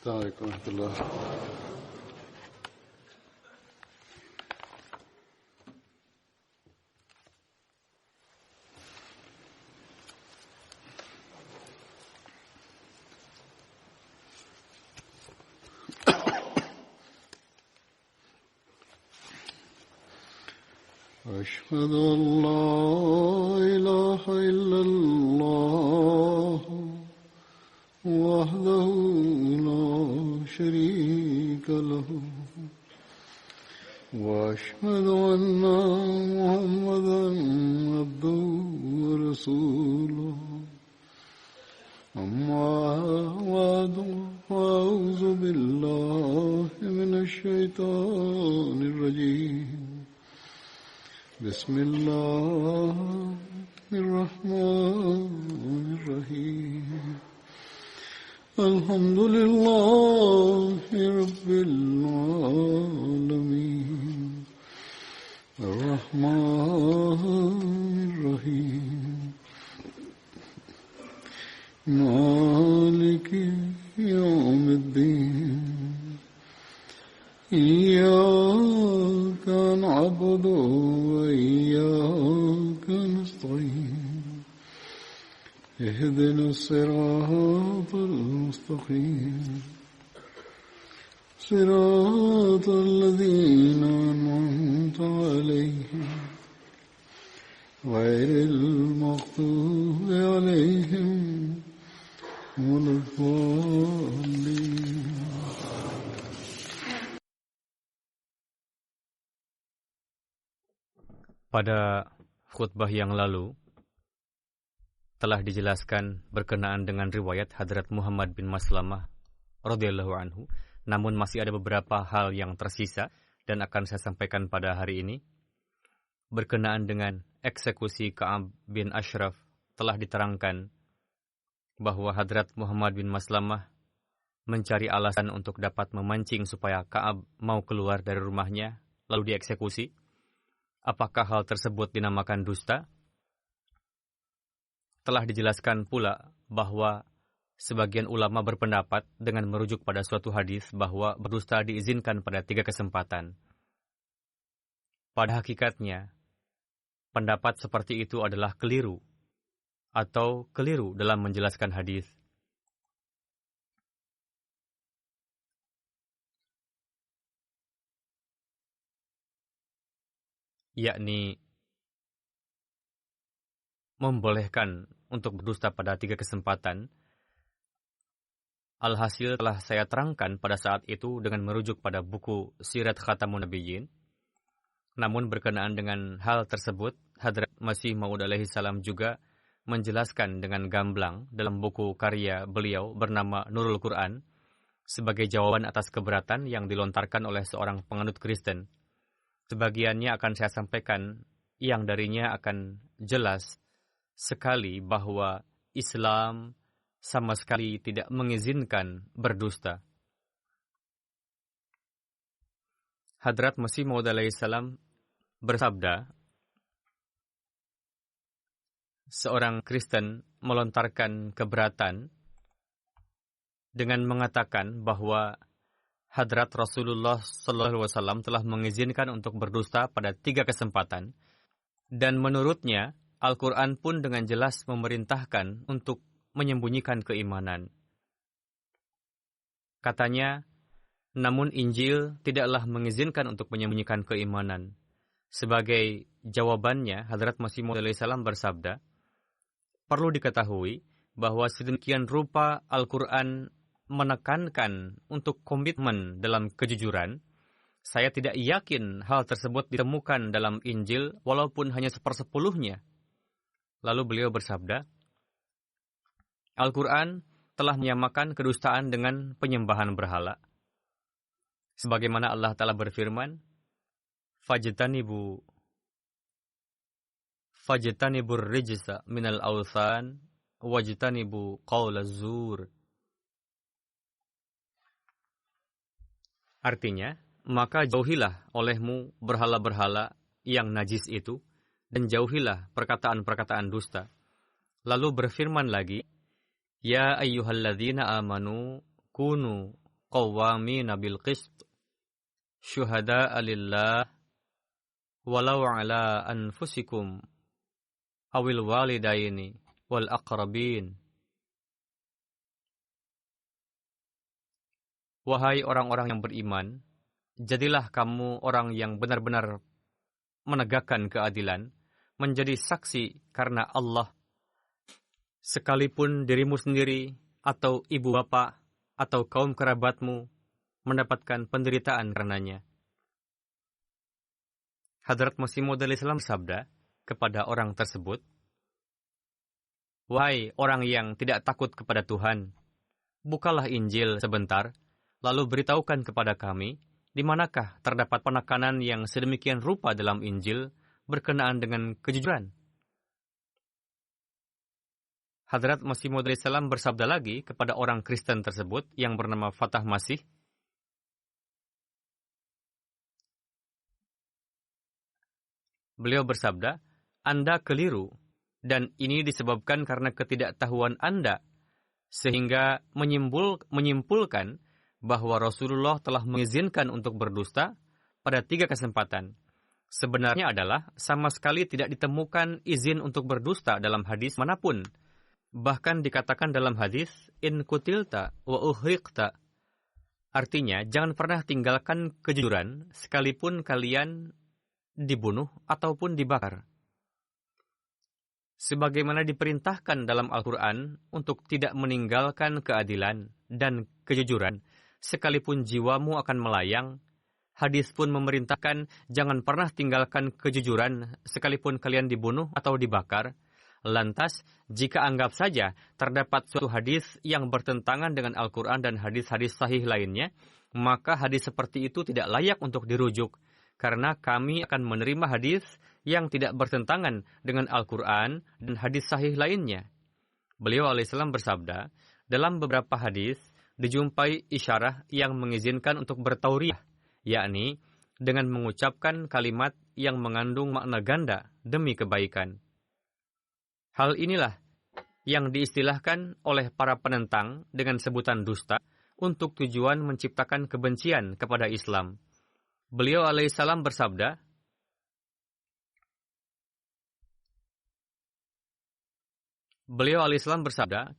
السلام عليكم ورحمة الله. أشهد أن لا إله إلا الله وحده لا شريك له وأشهد أن محمدا عبده ورسوله أما بعد فأعوذ بالله من الشيطان الرجيم بسم الله الرحمن الرحيم الحمد لله رب العالمين الرحمن الرحيم مالك يوم الدين إياك نعبد وإياك نستعين اهدنا الصراط المستقيم صراط الذين أنعمت عليهم غير المغضوب عليهم ولا الضالين. Pada khutbah yang lalu telah dijelaskan berkenaan dengan riwayat Hadrat Muhammad bin Maslamah radhiyallahu anhu, namun masih ada beberapa hal yang tersisa dan akan saya sampaikan pada hari ini. Berkenaan dengan eksekusi Ka'ab bin Ashraf telah diterangkan bahwa Hadrat Muhammad bin Maslamah mencari alasan untuk dapat memancing supaya Ka'ab mau keluar dari rumahnya lalu dieksekusi. Apakah hal tersebut dinamakan dusta? Telah dijelaskan pula bahwa sebagian ulama berpendapat dengan merujuk pada suatu hadis bahwa berdusta diizinkan pada 3 kesempatan. Pada hakikatnya, pendapat seperti itu adalah keliru atau keliru dalam menjelaskan hadis. Yakni membolehkan untuk berdusta pada 3 kesempatan. Alhasil telah saya terangkan pada saat itu dengan merujuk pada buku Sirat Khatamun Nabiyyin. Namun berkenaan dengan hal tersebut, Hadrat Masih Maud alaihi salam juga menjelaskan dengan gamblang dalam buku karya beliau bernama Nurul Quran sebagai jawaban atas keberatan yang dilontarkan oleh seorang penganut Kristen. Sebagiannya akan saya sampaikan, yang darinya akan jelas sekali bahwa Islam sama sekali tidak mengizinkan berdusta. Hadrat Masih Maud alaihi salam bersabda, seorang Kristen melontarkan keberatan dengan mengatakan bahwa Hadrat Rasulullah SAW telah mengizinkan untuk berdusta pada 3 kesempatan, dan menurutnya Al-Quran pun dengan jelas memerintahkan untuk menyembunyikan keimanan. Katanya, namun Injil tidaklah mengizinkan untuk menyembunyikan keimanan. Sebagai jawabannya, Hadrat Masih Maud alaihi salam bersabda, perlu diketahui bahwa sedemikian rupa Al-Quran menekankan untuk komitmen dalam kejujuran, saya tidak yakin hal tersebut ditemukan dalam Injil walaupun hanya 1/10-nya. Lalu beliau bersabda, Al-Quran telah menyamakan kedustaan dengan penyembahan berhala. Sebagaimana Allah Ta'ala berfirman, Fajtanibur rijsa minal awthan wajtanibu qawlaz zur. Artinya, maka jauhilah olehmu berhala-berhala yang najis itu, dan jauhilah perkataan-perkataan dusta. Lalu berfirman lagi, Ya ayyuhalladzina amanu kunu qawwamina bil qist syuhada'a lillah walau ala anfusikum awil walidaini wal aqrabin. Wahai orang-orang yang beriman, jadilah kamu orang yang benar-benar menegakkan keadilan, menjadi saksi karena Allah, sekalipun dirimu sendiri atau ibu bapak atau kaum kerabatmu mendapatkan penderitaan karenanya. Hadrat Masih Maud alaihissalam bersabda kepada orang tersebut, "Wahai orang yang tidak takut kepada Tuhan, bukalah Injil sebentar, lalu beritahukan kepada kami, di manakah terdapat penekanan yang sedemikian rupa dalam Injil berkenaan dengan kejujuran?" Hadrat Masih Maud alaihissalam bersabda lagi kepada orang Kristen tersebut yang bernama Fatah Masih, beliau bersabda, "Anda keliru, dan ini disebabkan karena ketidaktahuan Anda, sehingga menyimpulkan bahwa Rasulullah telah mengizinkan untuk berdusta pada 3 kesempatan. Sebenarnya adalah sama sekali tidak ditemukan izin untuk berdusta dalam hadis manapun. Bahkan dikatakan dalam hadis, in kutilta wa uhriqta. Artinya, jangan pernah tinggalkan kejujuran sekalipun kalian dibunuh ataupun dibakar. Sebagaimana diperintahkan dalam Al-Quran untuk tidak meninggalkan keadilan dan kejujuran, sekalipun jiwamu akan melayang, hadis pun memerintahkan jangan pernah tinggalkan kejujuran sekalipun kalian dibunuh atau dibakar. Lantas, jika anggap saja terdapat suatu hadis yang bertentangan dengan Al-Quran dan hadis-hadis sahih lainnya, maka hadis seperti itu tidak layak untuk dirujuk, karena kami akan menerima hadis yang tidak bertentangan dengan Al-Quran dan hadis sahih lainnya. Beliau alaihissalam bersabda, dalam beberapa hadis dijumpai isyarah yang mengizinkan untuk bertauriyah, yakni dengan mengucapkan kalimat yang mengandung makna ganda demi kebaikan. Hal inilah yang diistilahkan oleh para penentang dengan sebutan dusta untuk tujuan menciptakan kebencian kepada Islam. Beliau alaihissalam bersabda,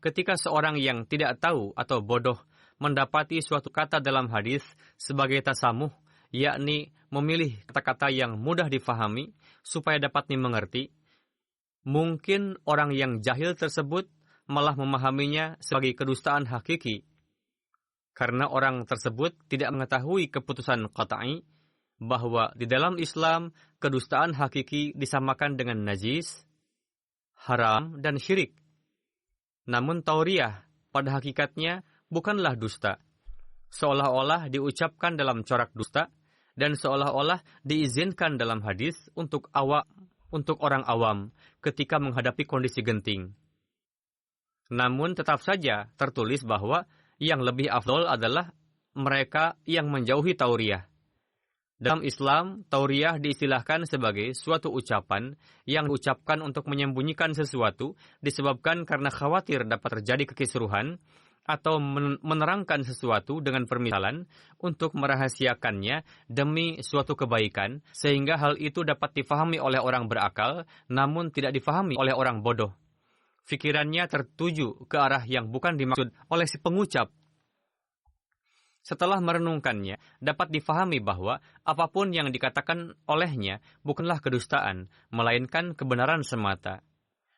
ketika seorang yang tidak tahu atau bodoh mendapati suatu kata dalam hadis sebagai tasamuh, yakni memilih kata-kata yang mudah difahami supaya dapat dimengerti, mungkin orang yang jahil tersebut malah memahaminya sebagai kedustaan hakiki. Karena orang tersebut tidak mengetahui keputusan qat'i bahwa di dalam Islam kedustaan hakiki disamakan dengan najis, haram, dan syirik. Namun tauriyah pada hakikatnya bukanlah dusta, seolah-olah diucapkan dalam corak dusta dan seolah-olah diizinkan dalam hadis untuk orang awam ketika menghadapi kondisi genting. Namun tetap saja tertulis bahwa yang lebih afdol adalah mereka yang menjauhi tauriyah. Dalam Islam, tauriyah diistilahkan sebagai suatu ucapan yang diucapkan untuk menyembunyikan sesuatu disebabkan karena khawatir dapat terjadi kekisruhan atau menerangkan sesuatu dengan permisalan untuk merahasiakannya demi suatu kebaikan, sehingga hal itu dapat difahami oleh orang berakal, namun tidak difahami oleh orang bodoh. Fikirannya tertuju ke arah yang bukan dimaksud oleh si pengucap. Setelah merenungkannya, dapat difahami bahwa apapun yang dikatakan olehnya bukanlah kedustaan, melainkan kebenaran semata.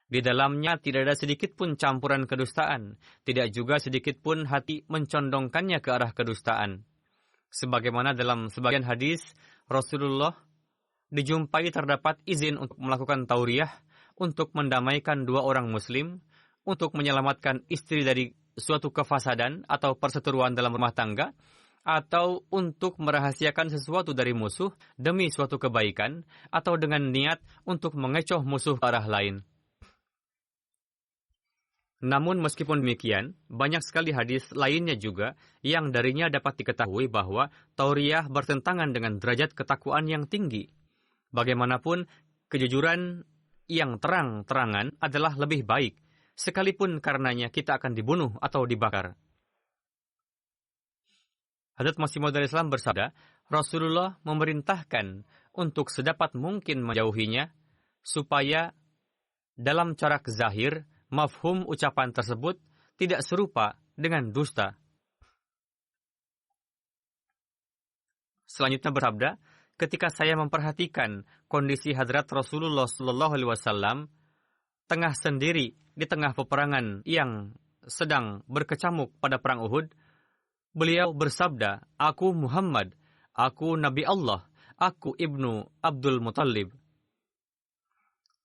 Di dalamnya tidak ada sedikit pun campuran kedustaan, tidak juga sedikit pun hati mencondongkannya ke arah kedustaan. Sebagaimana dalam sebagian hadis, Rasulullah dijumpai terdapat izin untuk melakukan tauriyah, untuk mendamaikan 2 orang muslim, untuk menyelamatkan istri dari suatu kefasadan atau perseteruan dalam rumah tangga, atau untuk merahasiakan sesuatu dari musuh demi suatu kebaikan, atau dengan niat untuk mengecoh musuh ke arah lain. Namun meskipun demikian, banyak sekali hadis lainnya juga yang darinya dapat diketahui bahwa tauriyah bertentangan dengan derajat ketakwaan yang tinggi. Bagaimanapun, kejujuran yang terang-terangan adalah lebih baik, sekalipun karenanya kita akan dibunuh atau dibakar. Hadrat Masih Maud Islam bersabda, Rasulullah memerintahkan untuk sedapat mungkin menjauhinya, supaya dalam corak zahir, mafhum ucapan tersebut tidak serupa dengan dusta. Selanjutnya bersabda, ketika saya memperhatikan kondisi Hadrat Rasulullah SAW tengah sendiri di tengah peperangan yang sedang berkecamuk pada perang Uhud, beliau bersabda, aku Muhammad, aku Nabi Allah, aku Ibnu Abdul Muttalib.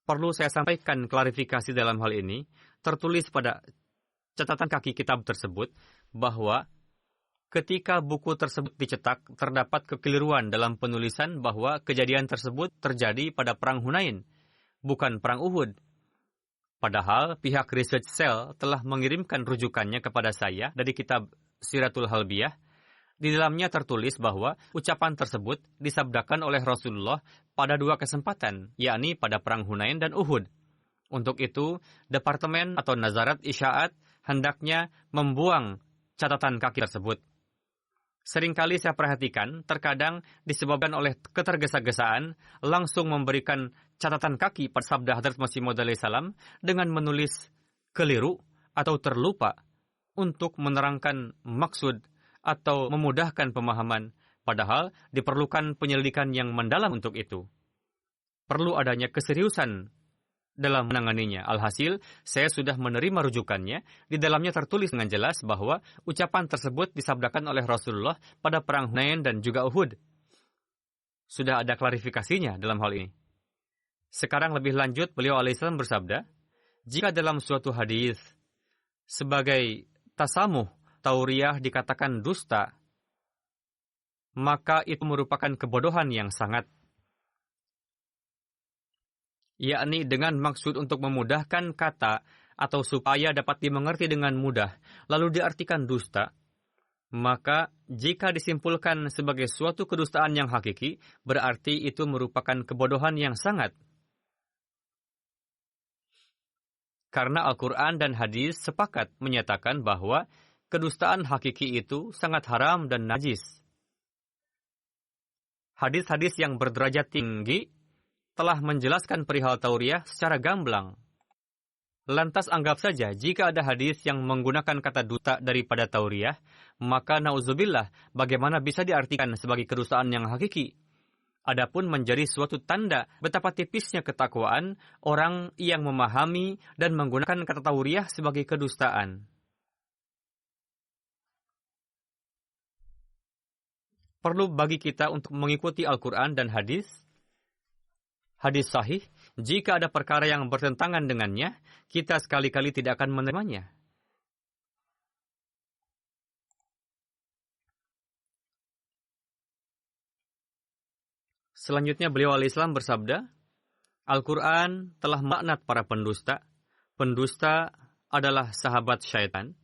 Perlu saya sampaikan klarifikasi dalam hal ini, tertulis pada catatan kaki kitab tersebut, bahwa ketika buku tersebut dicetak, terdapat kekeliruan dalam penulisan bahwa kejadian tersebut terjadi pada Perang Hunain, bukan Perang Uhud. Padahal pihak Research Cell telah mengirimkan rujukannya kepada saya dari kitab Siratul Halbiyah. Di dalamnya tertulis bahwa ucapan tersebut disabdakan oleh Rasulullah pada 2 kesempatan, yakni pada Perang Hunain dan Uhud. Untuk itu, Departemen atau Nazarat Isyaat hendaknya membuang catatan kaki tersebut. Seringkali saya perhatikan, terkadang disebabkan oleh ketergesa-gesaan, langsung memberikan catatan kaki pada sabda Hadrat Masih Maud salam dengan menulis keliru atau terlupa untuk menerangkan maksud atau memudahkan pemahaman, padahal diperlukan penyelidikan yang mendalam untuk itu. Perlu adanya keseriusan dalam menanganinya. Alhasil, saya sudah menerima rujukannya. Di dalamnya tertulis dengan jelas bahwa ucapan tersebut disabdakan oleh Rasulullah pada Perang Hunain dan juga Uhud. Sudah ada klarifikasinya dalam hal ini. Sekarang lebih lanjut, beliau alaihissalam bersabda, jika dalam suatu hadis sebagai tasamuh, tauriyah dikatakan dusta, maka itu merupakan kebodohan yang sangat. Yakni dengan maksud untuk memudahkan kata atau supaya dapat dimengerti dengan mudah, lalu diartikan dusta. Maka jika disimpulkan sebagai suatu kedustaan yang hakiki, berarti itu merupakan kebodohan yang sangat. Karena Al-Quran dan hadis sepakat menyatakan bahwa kedustaan hakiki itu sangat haram dan najis. Hadis-hadis yang berderajat tinggi telah menjelaskan perihal tauriyah secara gamblang. Lantas anggap saja jika ada hadis yang menggunakan kata dusta daripada tauriyah, maka nauzubillah bagaimana bisa diartikan sebagai kedustaan yang hakiki. Adapun menjadi suatu tanda betapa tipisnya ketakwaan orang yang memahami dan menggunakan kata tauriyah sebagai kedustaan. Perlu bagi kita untuk mengikuti Al-Quran dan hadis sahih. Jika ada perkara yang bertentangan dengannya, kita sekali-kali tidak akan menerimanya. Selanjutnya beliau alaihissalam bersabda, Al-Quran telah melaknat para pendusta. Pendusta adalah sahabat syaitan.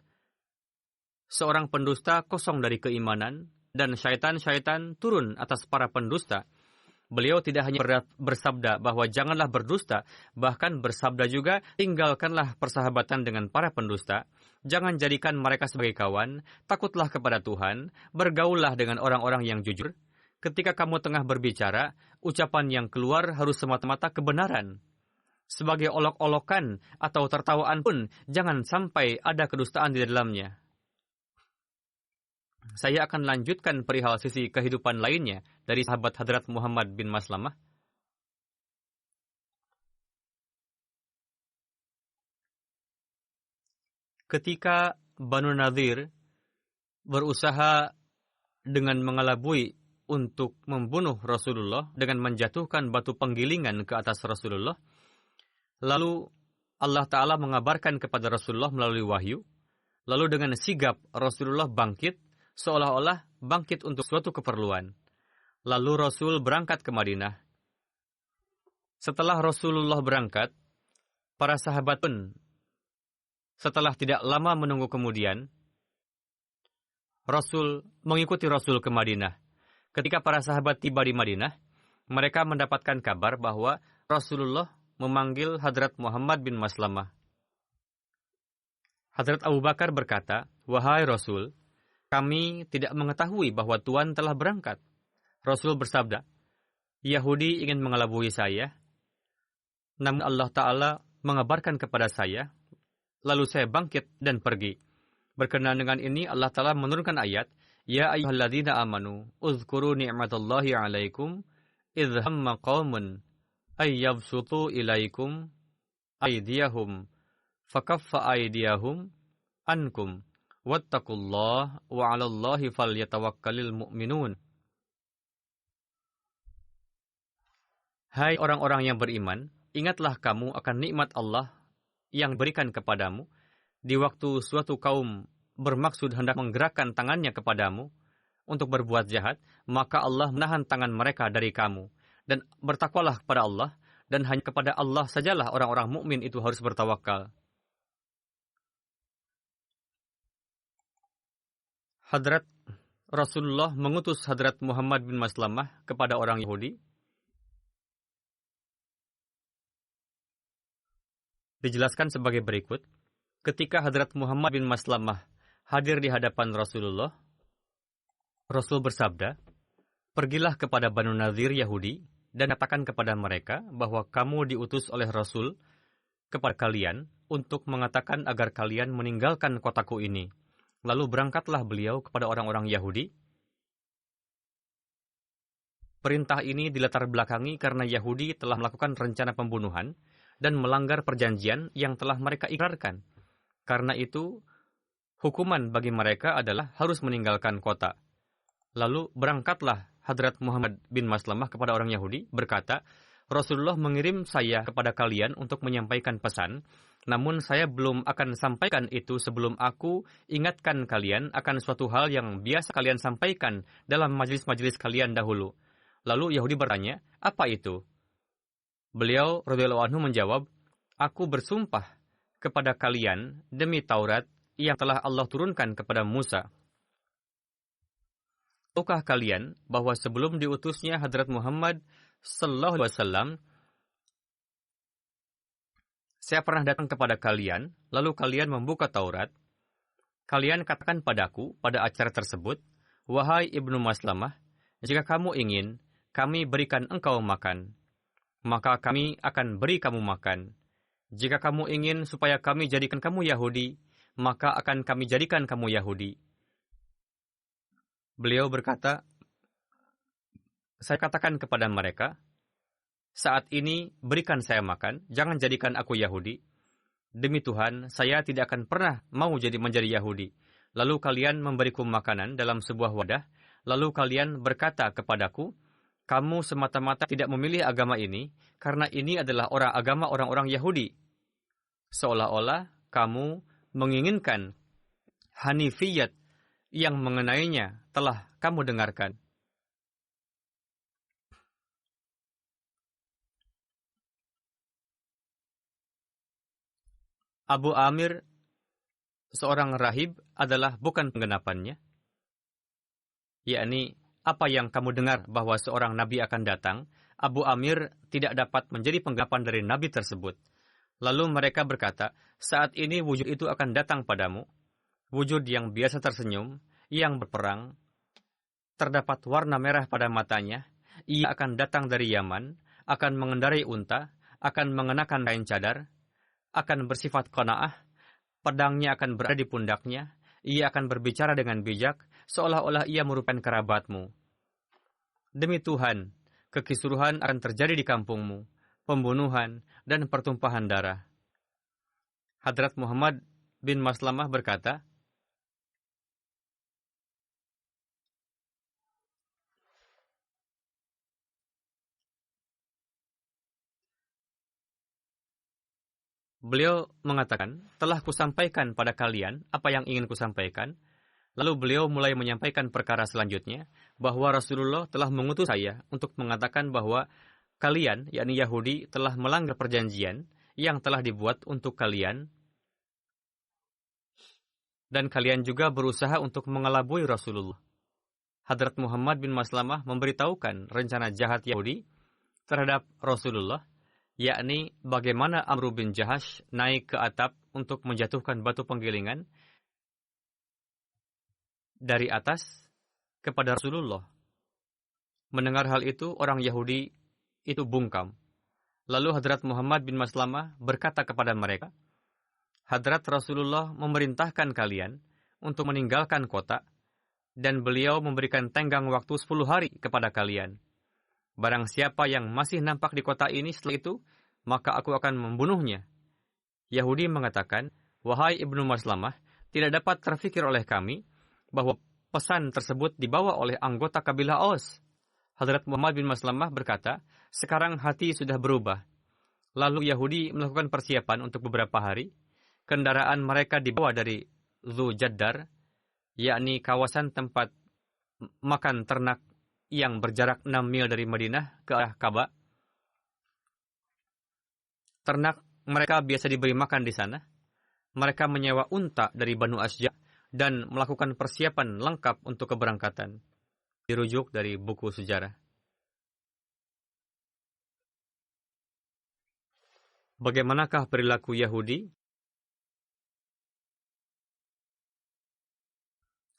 Seorang pendusta kosong dari keimanan, dan syaitan-syaitan turun atas para pendusta. Beliau tidak hanya bersabda bahwa janganlah berdusta, bahkan bersabda juga, tinggalkanlah persahabatan dengan para pendusta, jangan jadikan mereka sebagai kawan, takutlah kepada Tuhan, bergaullah dengan orang-orang yang jujur. Ketika kamu tengah berbicara, ucapan yang keluar harus semata-mata kebenaran. Sebagai olok-olokan atau tertawaan pun, jangan sampai ada kedustaan di dalamnya. Saya akan lanjutkan perihal sisi kehidupan lainnya dari sahabat Hadrat Muhammad bin Maslamah. Ketika Banu Nadir berusaha dengan mengelabui untuk membunuh Rasulullah dengan menjatuhkan batu penggilingan ke atas Rasulullah, lalu Allah Ta'ala mengabarkan kepada Rasulullah melalui wahyu, lalu dengan sigap Rasulullah bangkit, seolah-olah bangkit untuk suatu keperluan. Lalu Rasul berangkat ke Madinah. Setelah Rasulullah berangkat, para sahabat pun setelah tidak lama menunggu kemudian, Rasul mengikuti Rasul ke Madinah. Ketika para sahabat tiba di Madinah, mereka mendapatkan kabar bahwa Rasulullah memanggil Hadrat Muhammad bin Maslamah. Hadrat Abu Bakar berkata, "Wahai Rasul, kami tidak mengetahui bahwa Tuhan telah berangkat. Rasul bersabda, Yahudi ingin mengelabui saya, namun Allah Ta'ala mengabarkan kepada saya, lalu saya bangkit dan pergi. Berkenaan dengan ini, Allah Ta'ala menurunkan ayat, Ya ayyuhalladzina amanu, uzkuru ni'matallahi alaikum, idh hamma qawmun, ayyabsutu ilaikum, aydiyahum, fakaffa aydiyahum, ankum, wattaqullah, wa 'alallahi falyatawakkalil mu'minun. Hai orang-orang yang beriman, ingatlah kamu akan nikmat Allah yang berikan kepadamu di waktu suatu kaum bermaksud hendak menggerakkan tangannya kepadamu untuk berbuat jahat, maka Allah menahan tangan mereka dari kamu. Dan bertakwalah kepada Allah, dan hanya kepada Allah sajalah orang-orang mukmin itu harus bertawakal. Hadrat Rasulullah mengutus Hadrat Muhammad bin Maslamah kepada orang Yahudi. Dijelaskan sebagai berikut. Ketika Hadrat Muhammad bin Maslamah hadir di hadapan Rasulullah, Rasul bersabda, Pergilah kepada Banu Nadir Yahudi dan katakan kepada mereka bahwa kamu diutus oleh Rasul kepada kalian untuk mengatakan agar kalian meninggalkan kotaku ini. Lalu berangkatlah beliau kepada orang-orang Yahudi. Perintah ini dilatar belakangi karena Yahudi telah melakukan rencana pembunuhan dan melanggar perjanjian yang telah mereka ikrarkan. Karena itu, hukuman bagi mereka adalah harus meninggalkan kota. Lalu berangkatlah Hadrat Muhammad bin Maslamah kepada orang Yahudi, berkata, Rasulullah mengirim saya kepada kalian untuk menyampaikan pesan, namun saya belum akan sampaikan itu sebelum aku ingatkan kalian akan suatu hal yang biasa kalian sampaikan dalam majelis-majelis kalian dahulu. Lalu Yahudi bertanya, apa itu? Beliau radhiyallahu anhu menjawab, aku bersumpah kepada kalian demi Taurat yang telah Allah turunkan kepada Musa. Tahukah kalian bahwa sebelum diutusnya Hadrat Muhammad sallallahu alaihi wasallam, saya pernah datang kepada kalian, lalu kalian membuka Taurat. Kalian katakan padaku pada acara tersebut, wahai Ibnu Maslamah, jika kamu ingin, kami berikan engkau makan, maka kami akan beri kamu makan. Jika kamu ingin supaya kami jadikan kamu Yahudi, maka akan kami jadikan kamu Yahudi. Beliau berkata, saya katakan kepada mereka, saat ini berikan saya makan, jangan jadikan aku Yahudi. Demi Tuhan, saya tidak akan pernah mau menjadi Yahudi. Lalu kalian memberiku makanan dalam sebuah wadah, lalu kalian berkata kepadaku, kamu semata-mata tidak memilih agama ini, karena ini adalah agama orang-orang Yahudi. Seolah-olah kamu menginginkan Hanifiyat yang mengenainya telah kamu dengarkan. Abu Amir, seorang rahib, adalah bukan penggenapannya, yakni apa yang kamu dengar bahwa seorang nabi akan datang, Abu Amir tidak dapat menjadi penggenapan dari nabi tersebut. Lalu mereka berkata, saat ini wujud itu akan datang padamu, wujud yang biasa tersenyum, yang berperang, terdapat warna merah pada matanya, ia akan datang dari Yaman, akan mengendarai unta, akan mengenakan kain cadar, akan bersifat qanaah, pedangnya akan berada di pundaknya, ia akan berbicara dengan bijak, seolah-olah ia merupakan kerabatmu. Demi Tuhan, kekisruhan akan terjadi di kampungmu, pembunuhan dan pertumpahan darah. Hadrat Muhammad bin Maslamah berkata, beliau mengatakan, telah kusampaikan pada kalian apa yang ingin kusampaikan. Lalu beliau mulai menyampaikan perkara selanjutnya, bahwa Rasulullah telah mengutus saya untuk mengatakan bahwa kalian, yakni Yahudi, telah melanggar perjanjian yang telah dibuat untuk kalian, dan kalian juga berusaha untuk mengelabui Rasulullah. Hadrat Muhammad bin Maslamah memberitahukan rencana jahat Yahudi terhadap Rasulullah, yakni bagaimana Amr bin Jahash naik ke atap untuk menjatuhkan batu penggilingan dari atas kepada Rasulullah. Mendengar hal itu, orang Yahudi itu bungkam. Lalu Hadrat Muhammad bin Maslamah berkata kepada mereka, Hadrat Rasulullah memerintahkan kalian untuk meninggalkan kota, dan beliau memberikan tenggang waktu 10 hari kepada kalian. Barang siapa yang masih nampak di kota ini setelah itu, maka aku akan membunuhnya. Yahudi mengatakan, wahai Ibnu Maslamah, tidak dapat terfikir oleh kami bahwa pesan tersebut dibawa oleh anggota kabilah Aus. Hadrat Muhammad bin Maslamah berkata, sekarang hati sudah berubah. Lalu Yahudi melakukan persiapan untuk beberapa hari. Kendaraan mereka dibawa dari Zu Jaddar, yakni kawasan tempat makan ternak yang berjarak 6 mil dari Madinah ke arah Ka'bah. Ternak mereka biasa diberi makan di sana. Mereka menyewa unta dari Banu Asja dan melakukan persiapan lengkap untuk keberangkatan. Dirujuk dari buku sejarah. Bagaimanakah perilaku Yahudi?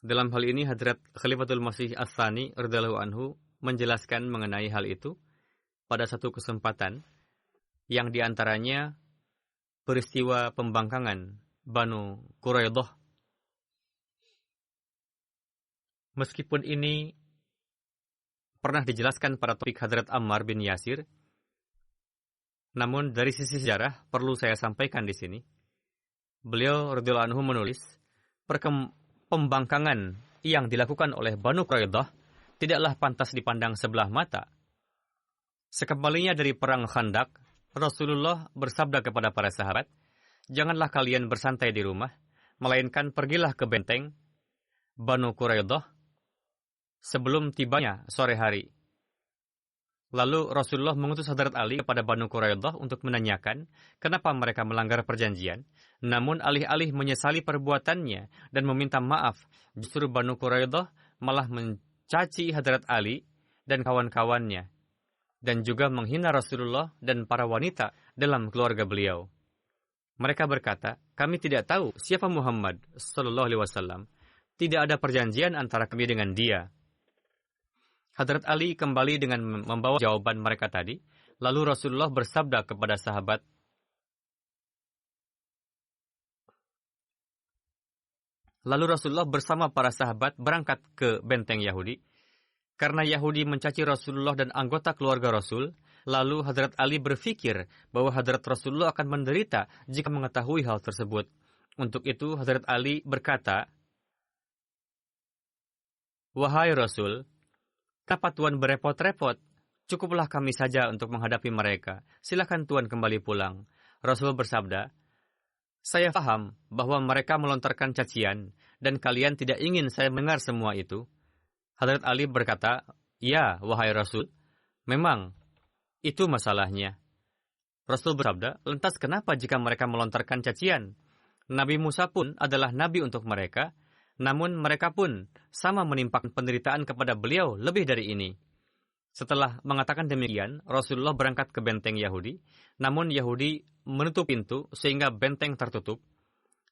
Dalam hal ini Hadrat Khalifatul Masih Ats-Tsani radhiyallahu anhu menjelaskan mengenai hal itu pada satu kesempatan, yang diantaranya peristiwa pembangkangan Banu Quraidah. Meskipun ini pernah dijelaskan pada topik Hadrat Ammar bin Yasir, namun dari sisi sejarah perlu saya sampaikan di sini. Beliau radhiyallahu anhu menulis, pembangkangan yang dilakukan oleh Banu Quraidah tidaklah pantas dipandang sebelah mata. Sekembalinya dari perang Khandaq, Rasulullah bersabda kepada para sahabat, janganlah kalian bersantai di rumah, melainkan pergilah ke benteng Banu Quraidah sebelum tibanya sore hari. Lalu Rasulullah mengutus Hadrat Ali kepada Banu Quraidah untuk menanyakan kenapa mereka melanggar perjanjian. Namun alih-alih menyesali perbuatannya dan meminta maaf, justru Banu Quraidah malah mencaci Hadrat Ali dan kawan-kawannya, dan juga menghina Rasulullah dan para wanita dalam keluarga beliau. Mereka berkata, kami tidak tahu siapa Muhammad sallallahu alaihi wasallam. Tidak ada perjanjian antara kami dengan dia. Hadrat Ali kembali dengan membawa jawaban mereka tadi. Lalu Rasulullah bersabda kepada sahabat, lalu Rasulullah bersama para sahabat berangkat ke benteng Yahudi. Karena Yahudi mencaci Rasulullah dan anggota keluarga Rasul, lalu Hadrat Ali berpikir bahwa Hadrat Rasulullah akan menderita jika mengetahui hal tersebut. Untuk itu Hadrat Ali berkata, wahai Rasul, kenapa Tuan berepot-repot? Cukuplah kami saja untuk menghadapi mereka. Silakan Tuan kembali pulang. Rasul bersabda, saya paham bahwa mereka melontarkan cacian, dan kalian tidak ingin saya mendengar semua itu. Hadrat Ali berkata, ya, wahai Rasul, memang itu masalahnya. Rasul bersabda, lantas kenapa jika mereka melontarkan cacian? Nabi Musa pun adalah nabi untuk mereka, namun mereka pun sama menimpakan penderitaan kepada beliau lebih dari ini. Setelah mengatakan demikian, Rasulullah berangkat ke benteng Yahudi, namun Yahudi menutup pintu sehingga benteng tertutup.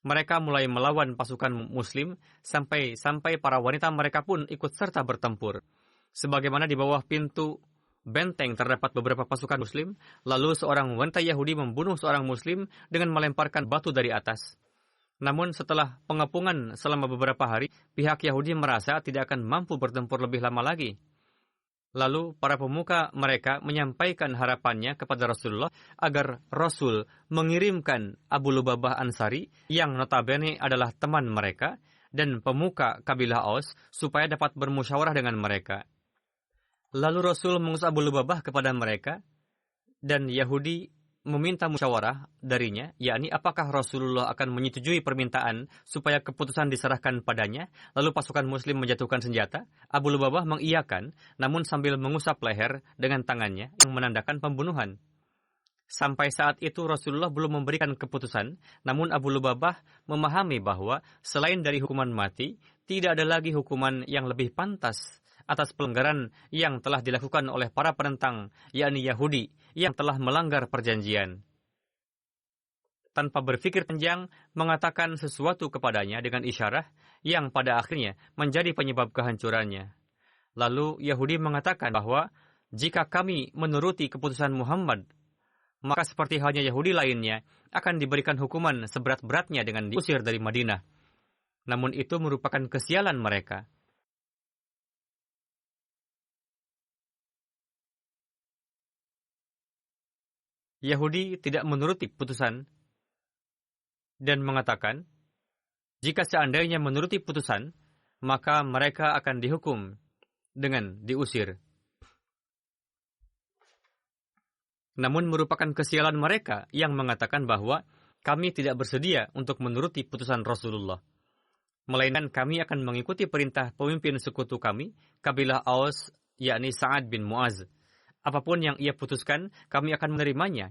Mereka mulai melawan pasukan Muslim sampai para wanita mereka pun ikut serta bertempur. Sebagaimana di bawah pintu benteng terdapat beberapa pasukan Muslim, lalu seorang wanita Yahudi membunuh seorang Muslim dengan melemparkan batu dari atas. Namun setelah pengepungan selama beberapa hari, pihak Yahudi merasa tidak akan mampu bertempur lebih lama lagi. Lalu para pemuka mereka menyampaikan harapannya kepada Rasulullah agar Rasul mengirimkan Abu Lubabah Ansari yang notabene adalah teman mereka dan pemuka kabilah Aus supaya dapat bermusyawarah dengan mereka. Lalu Rasul mengutus Abu Lubabah kepada mereka dan Yahudi meminta musyawarah darinya, yakni apakah Rasulullah akan menyetujui permintaan supaya keputusan diserahkan padanya, lalu pasukan Muslim menjatuhkan senjata. Abu Lubabah mengiyakan, namun sambil mengusap leher dengan tangannya yang menandakan pembunuhan. Sampai saat itu Rasulullah belum memberikan keputusan, namun Abu Lubabah memahami bahwa selain dari hukuman mati, tidak ada lagi hukuman yang lebih pantas atas pelanggaran yang telah dilakukan oleh para penentang, yakni Yahudi, yang telah melanggar perjanjian. tanpa berpikir panjang mengatakan sesuatu kepadanya dengan isyarah yang pada akhirnya menjadi penyebab kehancurannya. Lalu Yahudi mengatakan bahwa jika kami menuruti keputusan Muhammad, maka seperti halnya Yahudi lainnya akan diberikan hukuman seberat-beratnya dengan diusir dari Madinah. Namun itu merupakan kesialan mereka. Yahudi tidak menuruti putusan dan mengatakan, jika seandainya menuruti putusan, maka mereka akan dihukum dengan diusir. Namun merupakan kesialan mereka yang mengatakan bahwa kami tidak bersedia untuk menuruti putusan Rasulullah. Melainkan kami akan mengikuti perintah pemimpin sekutu kami, kabilah Aus, yakni Sa'ad bin Mu'az. Apapun yang ia putuskan, kami akan menerimanya.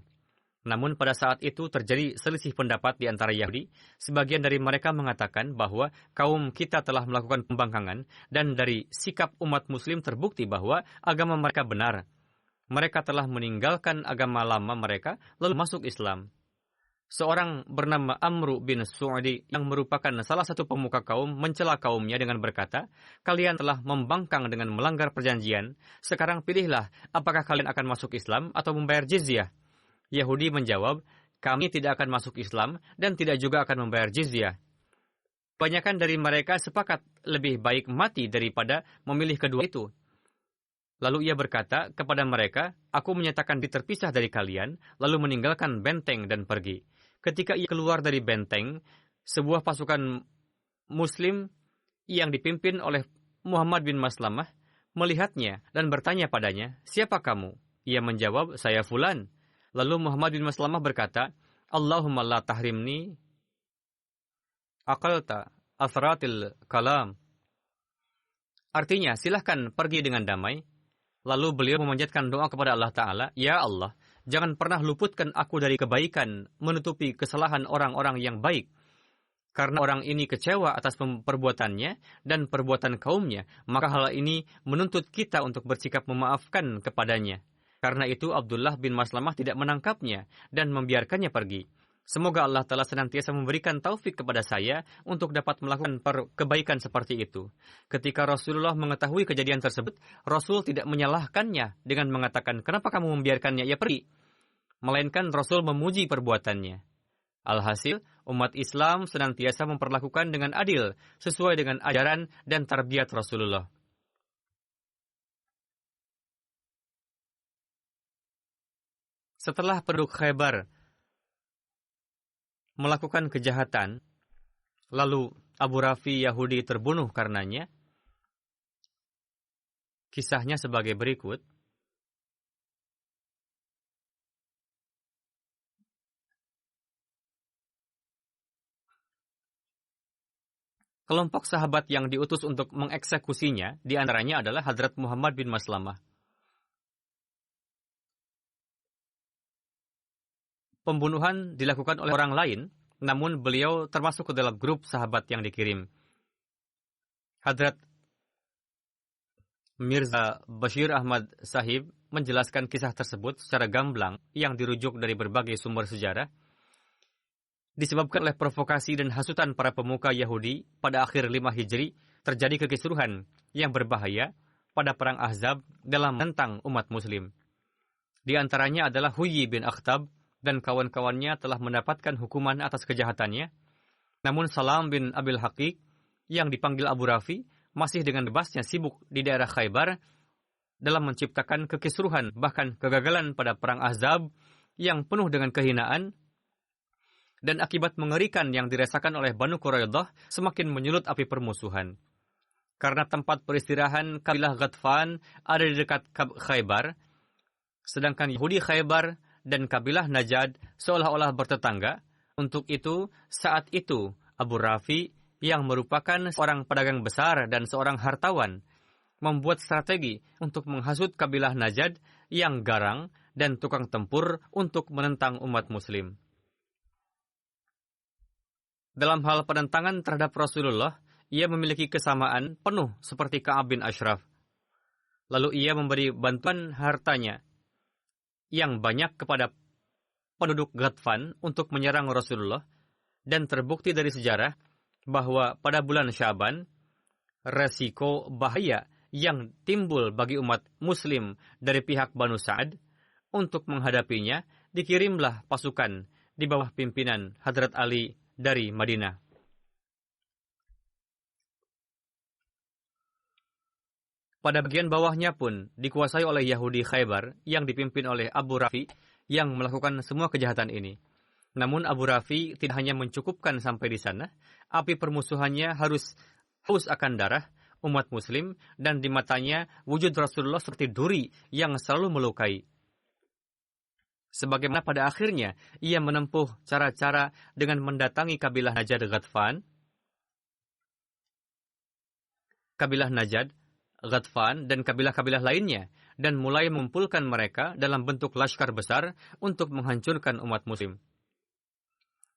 Namun pada saat itu terjadi selisih pendapat di antara Yahudi. Sebagian dari mereka mengatakan bahwa kaum kita telah melakukan pembangkangan, dan dari sikap umat muslim terbukti bahwa agama mereka benar. Mereka telah meninggalkan agama lama mereka, lalu masuk Islam. Seorang bernama Amru bin Su'di yang merupakan salah satu pemuka kaum mencela kaumnya dengan berkata, kalian telah membangkang dengan melanggar perjanjian, sekarang pilihlah apakah kalian akan masuk Islam atau membayar jizyah. Yahudi menjawab, kami tidak akan masuk Islam dan tidak juga akan membayar jizyah. Kebanyakan dari mereka sepakat lebih baik mati daripada memilih kedua itu. Lalu ia berkata kepada mereka, aku menyatakan terpisah dari kalian, lalu meninggalkan benteng dan pergi. Ketika ia keluar dari benteng, sebuah pasukan Muslim yang dipimpin oleh Muhammad bin Maslamah melihatnya dan bertanya padanya, siapa kamu? Ia menjawab, saya Fulan. Lalu Muhammad bin Maslamah berkata, Allahumma la tahrimni aqalta athratil kalam. Artinya, silahkan pergi dengan damai. Lalu beliau memanjatkan doa kepada Allah Ta'ala, ya Allah, jangan pernah luputkan aku dari kebaikan, menutupi kesalahan orang-orang yang baik. Karena orang ini kecewa atas perbuatannya dan perbuatan kaumnya, maka hal ini menuntut kita untuk bersikap memaafkan kepadanya. Karena itu Abdullah bin Maslamah tidak menangkapnya dan membiarkannya pergi. Semoga Allah Ta'ala senantiasa memberikan taufik kepada saya untuk dapat melakukan kebaikan seperti itu. Ketika Rasulullah mengetahui kejadian tersebut, Rasul tidak menyalahkannya dengan mengatakan, kenapa kamu membiarkannya ia pergi? Melainkan Rasul memuji perbuatannya. Alhasil, umat Islam senantiasa memperlakukan dengan adil, sesuai dengan ajaran dan tarbiyat Rasulullah. Setelah penduduk Khaybar melakukan kejahatan, lalu Abu Rafi Yahudi terbunuh karenanya, kisahnya sebagai berikut. Kelompok sahabat yang diutus untuk mengeksekusinya, di antaranya adalah Hadrat Muhammad bin Maslamah. Pembunuhan dilakukan oleh orang lain, namun beliau termasuk ke dalam grup sahabat yang dikirim. Hadrat Mirza Bashir Ahmad Sahib menjelaskan kisah tersebut secara gamblang yang dirujuk dari berbagai sumber sejarah. Disebabkan oleh provokasi dan hasutan para pemuka Yahudi pada akhir 5 Hijri, terjadi kekisruhan yang berbahaya pada perang Ahzab dalam menentang umat Muslim. Di antaranya adalah Huyyi bin Akhtab dan kawan-kawannya telah mendapatkan hukuman atas kejahatannya. Namun Salam bin Abil Haqiq yang dipanggil Abu Rafi masih dengan bebasnya sibuk di daerah Khaybar dalam menciptakan kekisruhan, bahkan kegagalan pada perang Ahzab yang penuh dengan kehinaan dan akibat mengerikan yang dirasakan oleh Banu Quraidah semakin menyulut api permusuhan. Karena tempat peristirahan kabilah Ghatfan ada di dekat Khaybar, sedangkan Yahudi Khaybar dan kabilah Najad seolah-olah bertetangga. Untuk itu, saat itu Abu Rafi yang merupakan seorang pedagang besar dan seorang hartawan membuat strategi untuk menghasut kabilah Najad yang garang dan tukang tempur untuk menentang umat Muslim. Dalam hal penentangan terhadap Rasulullah, ia memiliki kesamaan penuh seperti Ka'ab bin Ashraf. Lalu ia memberi bantuan hartanya yang banyak kepada penduduk Ghatfan untuk menyerang Rasulullah, dan terbukti dari sejarah bahwa pada bulan Syaban, resiko bahaya yang timbul bagi umat Muslim dari pihak Banu Sa'ad untuk menghadapinya, dikirimlah pasukan di bawah pimpinan Hadrat Ali dari Madinah. Pada bagian bawahnya pun dikuasai oleh Yahudi Khaybar yang dipimpin oleh Abu Rafi yang melakukan semua kejahatan ini. Namun Abu Rafi tidak hanya mencukupkan sampai di sana, api permusuhannya haus akan darah umat Muslim, dan di matanya wujud Rasulullah seperti duri yang selalu melukai. Sebagaimana pada akhirnya ia menempuh cara-cara dengan mendatangi kabilah Najad Ghatfan, dan kabilah-kabilah lainnya, dan mulai mengumpulkan mereka dalam bentuk laskar besar untuk menghancurkan umat Muslim.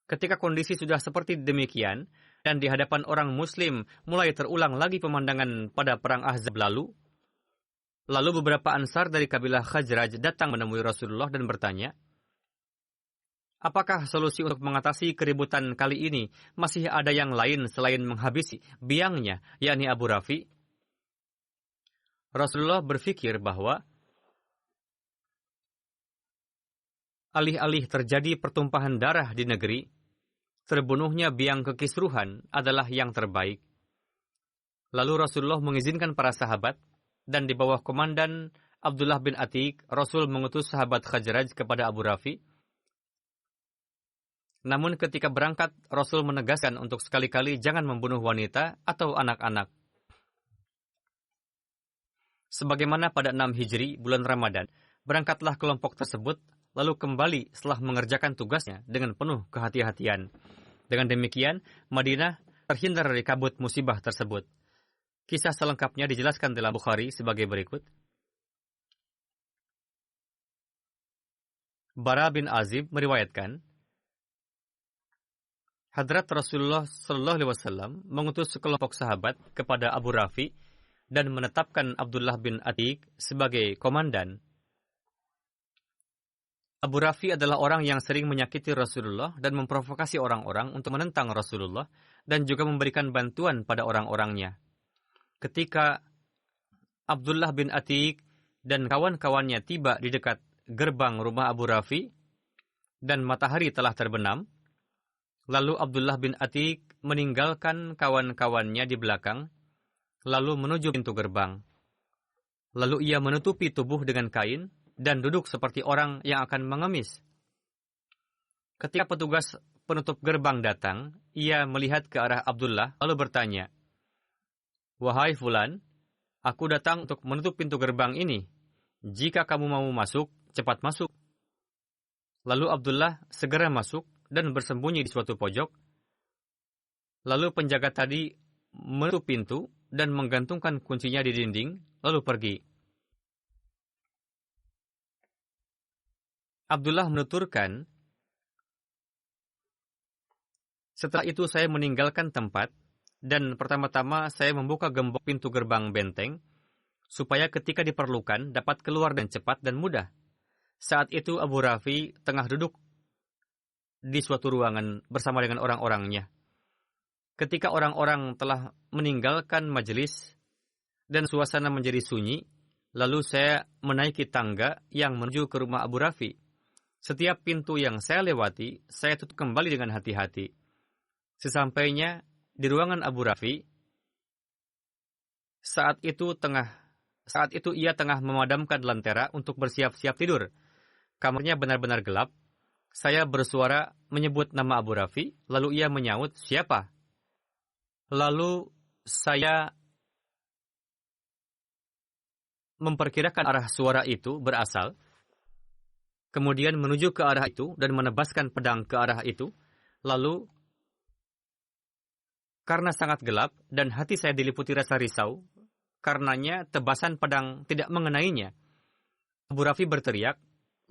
Ketika kondisi sudah seperti demikian, dan di hadapan orang Muslim mulai terulang lagi pemandangan pada perang Ahzab lalu beberapa ansar dari kabilah Khazraj datang menemui Rasulullah dan bertanya, apakah solusi untuk mengatasi keributan kali ini masih ada yang lain selain menghabisi biangnya, yakni Abu Rafi? Rasulullah berpikir bahwa alih-alih terjadi pertumpahan darah di negeri, terbunuhnya biang kekisruhan adalah yang terbaik. Lalu Rasulullah mengizinkan para sahabat, dan di bawah komandan Abdullah bin Atiq, Rasul mengutus sahabat Khazraj kepada Abu Rafi. Namun ketika berangkat, Rasul menegaskan untuk sekali-kali jangan membunuh wanita atau anak-anak. Sebagaimana pada 6 Hijri, bulan Ramadan, berangkatlah kelompok tersebut, lalu kembali setelah mengerjakan tugasnya dengan penuh kehati-hatian. Dengan demikian, Madinah terhindar dari kabut musibah tersebut. Kisah selengkapnya dijelaskan dalam Bukhari sebagai berikut. Bara bin Azib meriwayatkan, Hadrat Rasulullah SAW mengutus sekelompok sahabat kepada Abu Rafi dan menetapkan Abdullah bin Atiq sebagai komandan. Abu Rafi adalah orang yang sering menyakiti Rasulullah dan memprovokasi orang-orang untuk menentang Rasulullah dan juga memberikan bantuan pada orang-orangnya. Ketika Abdullah bin Atiq dan kawan-kawannya tiba di dekat gerbang rumah Abu Rafi dan matahari telah terbenam, lalu Abdullah bin Atiq meninggalkan kawan-kawannya di belakang, lalu menuju pintu gerbang. Lalu ia menutupi tubuh dengan kain dan duduk seperti orang yang akan mengemis. Ketika petugas penutup gerbang datang, ia melihat ke arah Abdullah lalu bertanya, "Wahai Fulan, aku datang untuk menutup pintu gerbang ini. Jika kamu mau masuk, cepat masuk." Lalu Abdullah segera masuk dan bersembunyi di suatu pojok. Lalu penjaga tadi menutup pintu dan menggantungkan kuncinya di dinding, lalu pergi. Abdullah menuturkan, setelah itu saya meninggalkan tempat, dan pertama-tama saya membuka gembok pintu gerbang benteng, supaya ketika diperlukan dapat keluar dengan cepat dan mudah. Saat itu Abu Rafi tengah duduk di suatu ruangan bersama dengan orang-orangnya. Ketika orang-orang telah meninggalkan majelis dan suasana menjadi sunyi, lalu saya menaiki tangga yang menuju ke rumah Abu Rafi. Setiap pintu yang saya lewati, saya tutup kembali dengan hati-hati. Sesampainya di ruangan Abu Rafi, saat itu ia tengah memadamkan lentera untuk bersiap-siap tidur. Kamarnya benar-benar gelap. Saya bersuara menyebut nama Abu Rafi, lalu ia menyaut, "Siapa?" Lalu saya memperkirakan arah suara itu berasal, kemudian menuju ke arah itu dan menebaskan pedang ke arah itu. Lalu, karena sangat gelap dan hati saya diliputi rasa risau, karenanya tebasan pedang tidak mengenainya. Abu Rafi berteriak,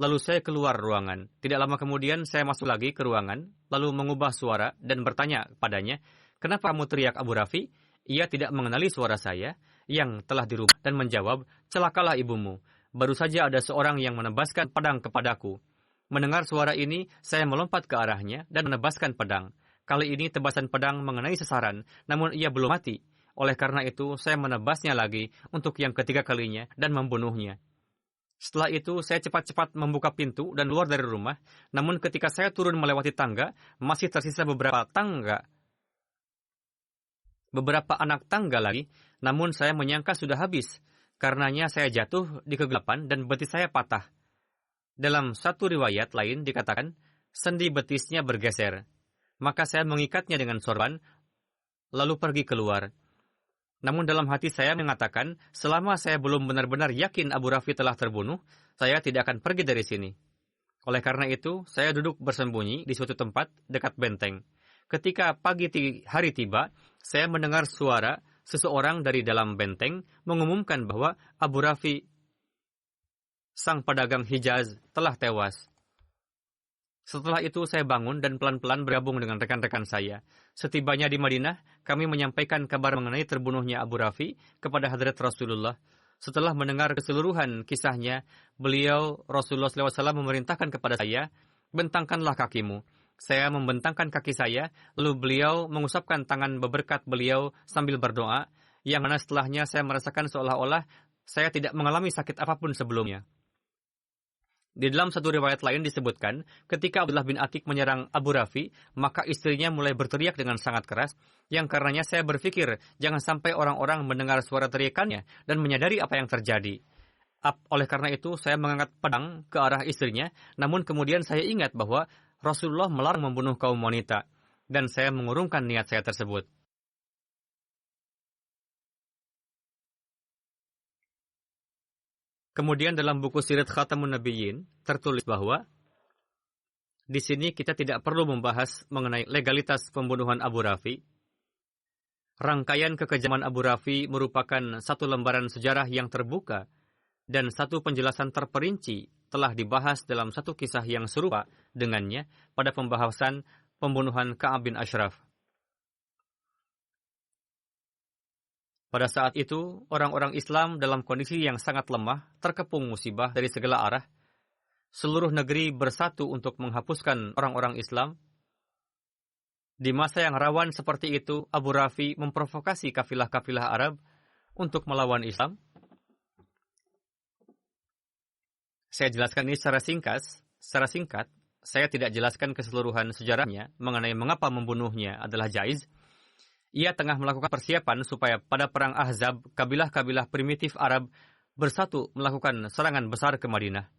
lalu saya keluar ruangan. Tidak lama kemudian saya masuk lagi ke ruangan, lalu mengubah suara dan bertanya padanya, "Kenapa kamu teriak, Abu Rafi?" Ia tidak mengenali suara saya yang telah dirubah dan menjawab, "Celakalah ibumu. Baru saja ada seorang yang menebaskan pedang kepadaku." Mendengar suara ini, saya melompat ke arahnya dan menebaskan pedang. Kali ini tebasan pedang mengenai sasaran, namun ia belum mati. Oleh karena itu, saya menebasnya lagi untuk yang ketiga kalinya dan membunuhnya. Setelah itu, saya cepat-cepat membuka pintu dan keluar dari rumah. Namun ketika saya turun melewati tangga, masih tersisa beberapa anak tangga lagi. Namun saya menyangka sudah habis. Karenanya saya jatuh di kegelapan dan betis saya patah. Dalam satu riwayat lain dikatakan, sendi betisnya bergeser. Maka saya mengikatnya dengan sorban, lalu pergi keluar. Namun dalam hati saya mengatakan, selama saya belum benar-benar yakin Abu Rafi telah terbunuh, saya tidak akan pergi dari sini. Oleh karena itu, saya duduk bersembunyi di suatu tempat dekat benteng. Ketika pagi hari tiba, saya mendengar suara seseorang dari dalam benteng mengumumkan bahwa Abu Rafi, sang pedagang Hijaz, telah tewas. Setelah itu saya bangun dan pelan-pelan bergabung dengan rekan-rekan saya. Setibanya di Madinah, kami menyampaikan kabar mengenai terbunuhnya Abu Rafi kepada Hadrat Rasulullah. Setelah mendengar keseluruhan kisahnya, Rasulullah SAW memerintahkan kepada saya, bentangkanlah kakimu. Saya membentangkan kaki saya, lalu beliau mengusapkan tangan beberkat beliau sambil berdoa, yang mana setelahnya saya merasakan seolah-olah saya tidak mengalami sakit apapun sebelumnya. Di dalam satu riwayat lain disebutkan, ketika Abdullah bin Atik menyerang Abu Rafi, maka istrinya mulai berteriak dengan sangat keras, yang karenanya saya berpikir, jangan sampai orang-orang mendengar suara teriakannya dan menyadari apa yang terjadi. Oleh karena itu, saya mengangkat pedang ke arah istrinya, namun kemudian saya ingat bahwa Rasulullah melarang membunuh kaum wanita, dan saya mengurungkan niat saya tersebut. Kemudian dalam buku Sirat Khatamun Nabiyyin tertulis bahwa di sini kita tidak perlu membahas mengenai legalitas pembunuhan Abu Rafi. Rangkaian kekejaman Abu Rafi merupakan satu lembaran sejarah yang terbuka dan satu penjelasan terperinci telah dibahas dalam satu kisah yang serupa dengannya pada pembahasan pembunuhan Ka'ab bin Ashraf. Pada saat itu, orang-orang Islam dalam kondisi yang sangat lemah, terkepung musibah dari segala arah. Seluruh negeri bersatu untuk menghapuskan orang-orang Islam. Di masa yang rawan seperti itu, Abu Rafi memprovokasi kafilah-kafilah Arab untuk melawan Islam. Saya jelaskan ini secara singkat. Saya tidak jelaskan keseluruhan sejarahnya mengenai mengapa membunuhnya adalah jaiz. Ia tengah melakukan persiapan supaya pada perang Ahzab, kabilah-kabilah primitif Arab bersatu melakukan serangan besar ke Madinah.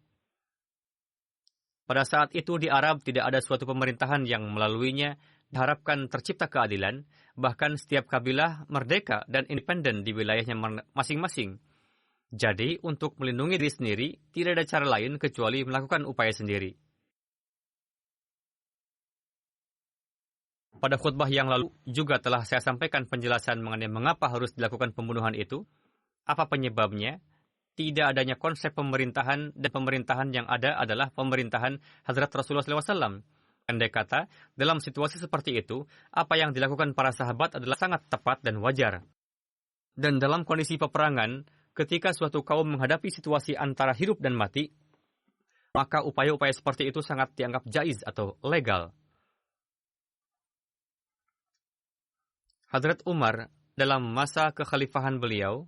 Pada saat itu di Arab tidak ada suatu pemerintahan yang melaluinya diharapkan tercipta keadilan, bahkan setiap kabilah merdeka dan independen di wilayahnya masing-masing. Jadi, untuk melindungi diri sendiri, tidak ada cara lain kecuali melakukan upaya sendiri. Pada khutbah yang lalu juga telah saya sampaikan penjelasan mengenai mengapa harus dilakukan pembunuhan itu, apa penyebabnya, tidak adanya konsep pemerintahan dan pemerintahan yang ada adalah pemerintahan Hadrat Rasulullah SAW. Andai kata, dalam situasi seperti itu, apa yang dilakukan para sahabat adalah sangat tepat dan wajar. Dan dalam kondisi peperangan, ketika suatu kaum menghadapi situasi antara hidup dan mati, maka upaya-upaya seperti itu sangat dianggap jaiz atau legal. Hadrat Umar dalam masa kekhalifahan beliau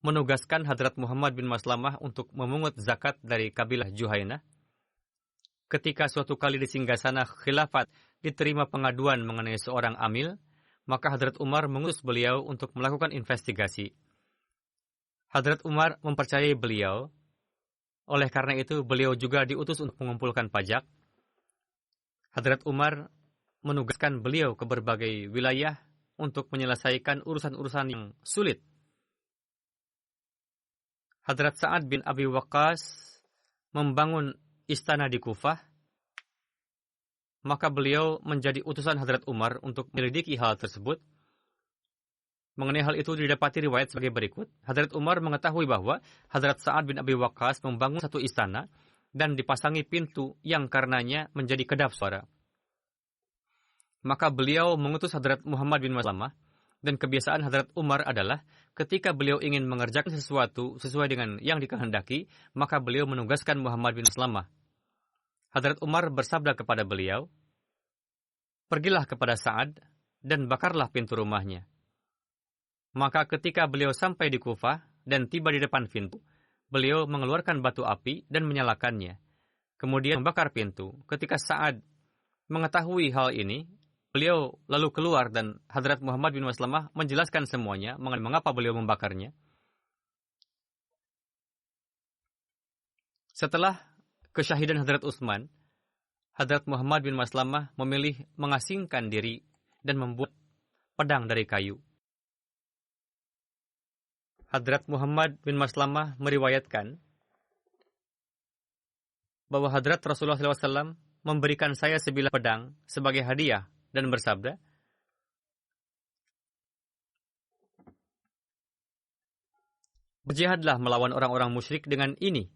menugaskan Hadrat Muhammad bin Maslamah untuk memungut zakat dari kabilah Juhainah. Ketika suatu kali di singgasana khilafat diterima pengaduan mengenai seorang amil, maka Hadrat Umar mengutus beliau untuk melakukan investigasi. Hadrat Umar mempercayai beliau, oleh karena itu beliau juga diutus untuk mengumpulkan pajak. Hadrat Umar menugaskan beliau ke berbagai wilayah untuk menyelesaikan urusan-urusan yang sulit. Hadrat Sa'ad bin Abi Waqqas membangun istana di Kufah, maka beliau menjadi utusan Hadrat Umar untuk menyelidiki hal tersebut. Mengenai hal itu didapati riwayat sebagai berikut. Hadrat Umar mengetahui bahwa Hadrat Sa'ad bin Abi Waqqas membangun satu istana dan dipasangi pintu yang karenanya menjadi kedap suara. Maka beliau mengutus Hadrat Muhammad bin Maslamah Dan kebiasaan Hadrat Umar adalah ketika beliau ingin mengerjakan sesuatu sesuai dengan yang dikehendaki, maka beliau menugaskan Muhammad bin Maslamah. Hadrat Umar bersabda kepada beliau, "Pergilah kepada Sa'ad dan bakarlah pintu rumahnya." Maka ketika beliau sampai di Kufah dan tiba di depan pintu, beliau mengeluarkan batu api dan menyalakannya. Kemudian membakar pintu. Ketika Sa'ad mengetahui hal ini, beliau lalu keluar dan Hadrat Muhammad bin Maslamah menjelaskan semuanya mengenai mengapa beliau membakarnya. Setelah kesyahidan Hadrat Utsman, Hadrat Muhammad bin Maslamah memilih mengasingkan diri dan membuat pedang dari kayu. Hadrat Muhammad bin Maslamah meriwayatkan bahwa Hadrat Rasulullah SAW memberikan saya sebilah pedang sebagai hadiah dan bersabda, "Berjihadlah melawan orang-orang musyrik dengan ini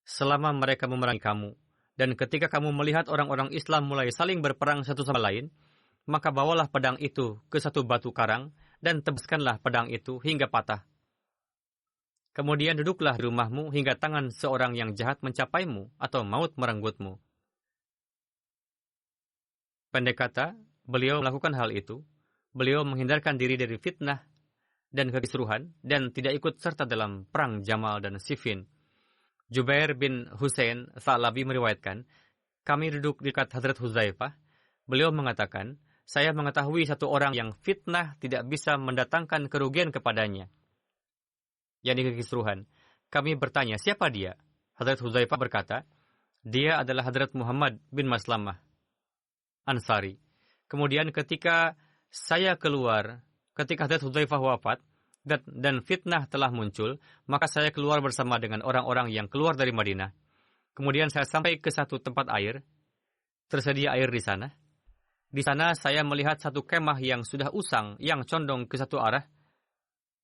selama mereka memerangi kamu. Dan ketika kamu melihat orang-orang Islam mulai saling berperang satu sama lain, maka bawalah pedang itu ke satu batu karang dan tebaskanlah pedang itu hingga patah. Kemudian duduklah di rumahmu hingga tangan seorang yang jahat mencapaimu atau maut merenggutmu." Pendek kata, beliau melakukan hal itu. Beliau menghindarkan diri dari fitnah dan kekisruhan dan tidak ikut serta dalam perang Jamal dan Siffin. Jubair bin Husain Tha'labi meriwayatkan, kami duduk dekat Hadrat Huzaifah. Beliau mengatakan, saya mengetahui satu orang yang fitnah tidak bisa mendatangkan kerugian kepadanya, yakni kekisruhan. Kami bertanya, siapa dia? Hadrat Huzaifah berkata, dia adalah Hadrat Muhammad bin Maslamah Ansari. Kemudian ketika saya keluar, ketika Hadrat Huzaifah wafat dan fitnah telah muncul, maka saya keluar bersama dengan orang-orang yang keluar dari Madinah. Kemudian saya sampai ke satu tempat air, tersedia air di sana. Di sana saya melihat satu kemah yang sudah usang, yang condong ke satu arah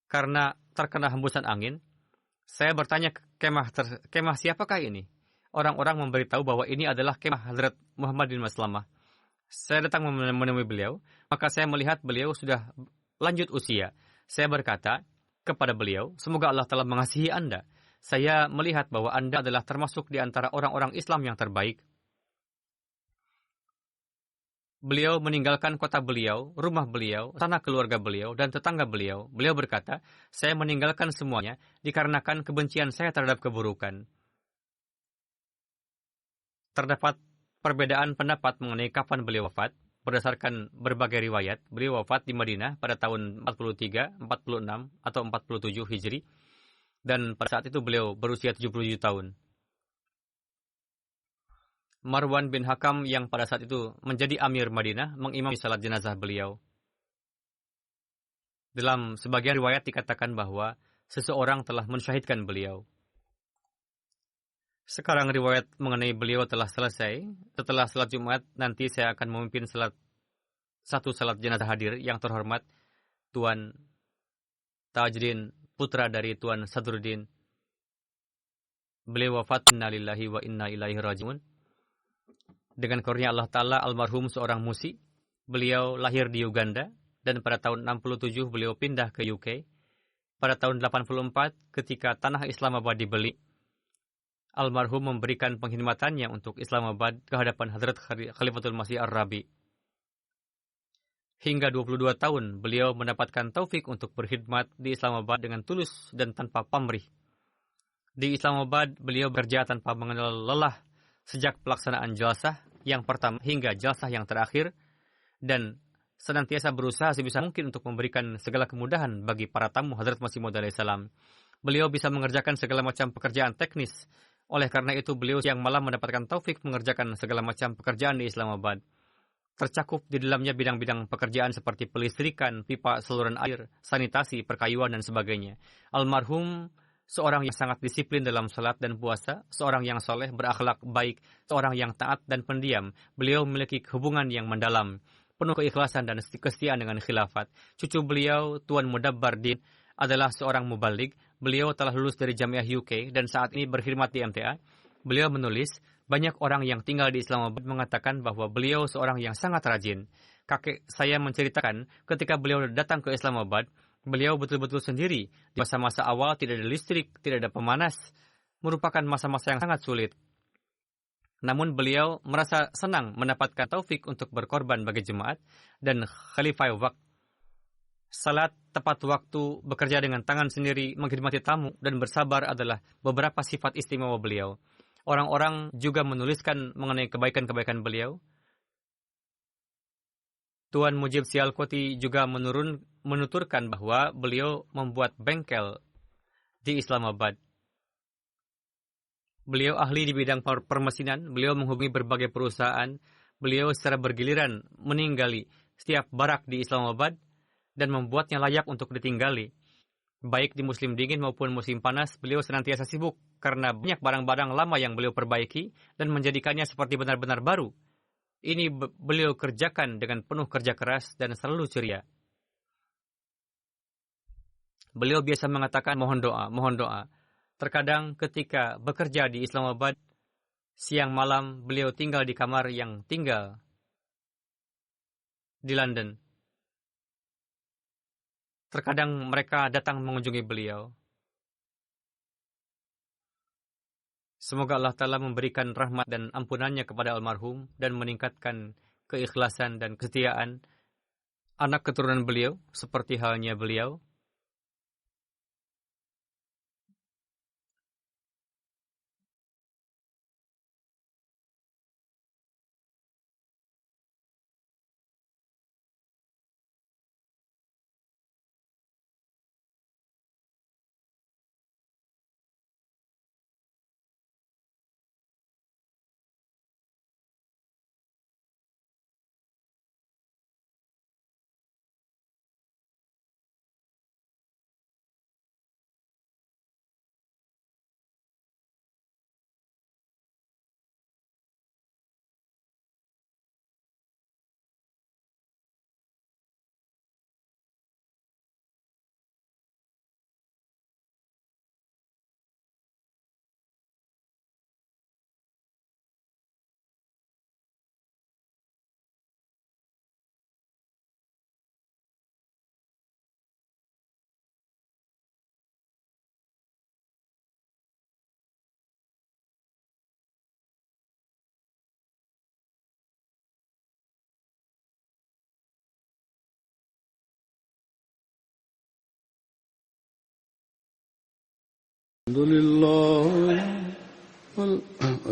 karena terkena hembusan angin. Saya bertanya, kemah siapakah ini? Orang-orang memberitahu bahwa ini adalah kemah Hadrat Muhammad bin Maslamah. Saya datang menemui beliau, maka saya melihat beliau sudah lanjut usia. Saya berkata kepada beliau, semoga Allah telah mengasihi Anda. Saya melihat bahwa Anda adalah termasuk di antara orang-orang Islam yang terbaik. Beliau meninggalkan kota beliau, rumah beliau, tanah keluarga beliau, dan tetangga beliau. Beliau berkata, saya meninggalkan semuanya dikarenakan kebencian saya terhadap keburukan. Terdapat perbedaan pendapat mengenai kapan beliau wafat. Berdasarkan berbagai riwayat, beliau wafat di Madinah pada tahun 43, 46, atau 47 Hijri. Dan pada saat itu beliau berusia 77 tahun. Marwan bin Hakam yang pada saat itu menjadi Amir Madinah mengimami salat jenazah beliau. Dalam sebagian riwayat dikatakan bahwa seseorang telah mensyahidkan beliau. Sekarang riwayat mengenai beliau telah selesai. Setelah salat Jumat, nanti saya akan memimpin satu salat jenazah hadir yang terhormat Tuan Tajdin, putra dari Tuan Sadruddin. Beliau wafat, inna lillahi wa inna ilaihi raji'un. Dengan karunia Allah Ta'ala, almarhum seorang musi. Beliau lahir di Uganda dan pada tahun 67 beliau pindah ke UK. Pada tahun 84 ketika tanah Islamabad dibeli, almarhum memberikan pengkhidmatannya untuk Islamabad ke hadapan Hadrat Khalifatul Masih Ar-Rabi. Hingga 22 tahun beliau mendapatkan taufik untuk berkhidmat di Islamabad dengan tulus dan tanpa pamrih. Di Islamabad beliau bekerja tanpa mengenal lelah sejak pelaksanaan jalsah yang pertama hingga jalsah yang terakhir, dan senantiasa berusaha sebisa mungkin untuk memberikan segala kemudahan bagi para tamu Hadrat Masih Maud alaihi salam. Beliau bisa mengerjakan segala macam pekerjaan teknis. Oleh karena itu beliau siang malam mendapatkan taufik mengerjakan segala macam pekerjaan di Islamabad. Tercakup di dalamnya bidang-bidang pekerjaan seperti pelistrikan, pipa saluran air, sanitasi, perkayuan, dan sebagainya. Almarhum seorang yang sangat disiplin dalam salat dan puasa, seorang yang soleh, berakhlak baik, seorang yang taat dan pendiam. Beliau memiliki hubungan yang mendalam, penuh keikhlasan dan kesetiaan dengan khilafat. Cucu beliau, Tuan Mudabbar Din, adalah seorang mubalig. Beliau telah lulus dari Jamiah UK dan saat ini berkhidmat di MTA. Beliau menulis, banyak orang yang tinggal di Islamabad mengatakan bahwa beliau seorang yang sangat rajin. Kakek saya menceritakan ketika beliau datang ke Islamabad, beliau betul-betul sendiri. Di masa-masa awal tidak ada listrik, tidak ada pemanas. Merupakan masa-masa yang sangat sulit. Namun beliau merasa senang mendapatkan taufik untuk berkorban bagi jemaat dan khalifah waqt. Salat tepat waktu, bekerja dengan tangan sendiri, menghormati tamu, dan bersabar adalah beberapa sifat istimewa beliau. Orang-orang juga menuliskan mengenai kebaikan-kebaikan beliau. Tuan Mujib Sialkoti juga menuturkan bahwa beliau membuat bengkel di Islamabad. Beliau ahli di bidang permesinan, beliau menghubungi berbagai perusahaan, beliau secara bergiliran meninggali setiap barak di Islamabad dan membuatnya layak untuk ditinggali. Baik di musim dingin maupun musim panas, beliau senantiasa sibuk karena banyak barang-barang lama yang beliau perbaiki dan menjadikannya seperti benar-benar baru. Ini beliau kerjakan dengan penuh kerja keras dan selalu ceria. Beliau biasa mengatakan mohon doa, mohon doa. Terkadang ketika bekerja di Islamabad, siang malam beliau tinggal di kamar yang tinggal di London. Terkadang mereka datang mengunjungi beliau. Semoga Allah Ta'ala memberikan rahmat dan ampunannya kepada almarhum dan meningkatkan keikhlasan dan kesetiaan anak keturunan beliau seperti halnya beliau.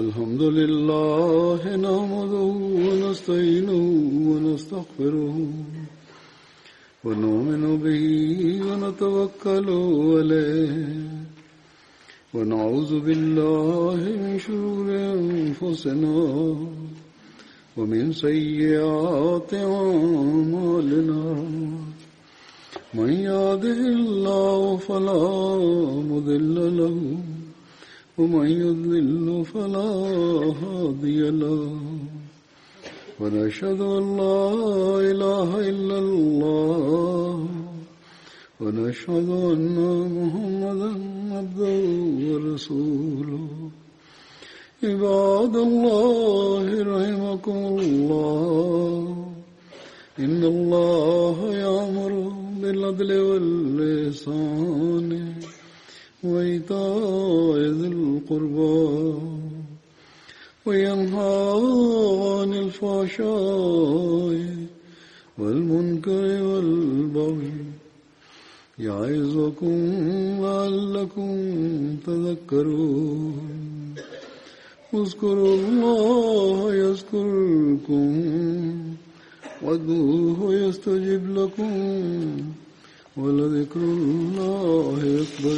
الحمد لله نحمده ونستعينه ونستغفره ونؤمن به ونتوكل عليه ونعوذ بالله من شرور أنفسنا ومن سيئات أعمالنا من يهده الله فلا مضل له ومن يضلل فلا هادي له ونشهد أن لا إله إلا الله ونشهد أن محمدا عبده ورسوله عباد الله رحمكم الله إن الله يأمر بالعدل والإحسان وإيتاء ذي القربى وينهى عن الفحشاء والمنكر والبغي يعظكم لعلكم تذكرون اذكروا الله يذكركم وادعوه يستجب لكم ولذكر الله أكبر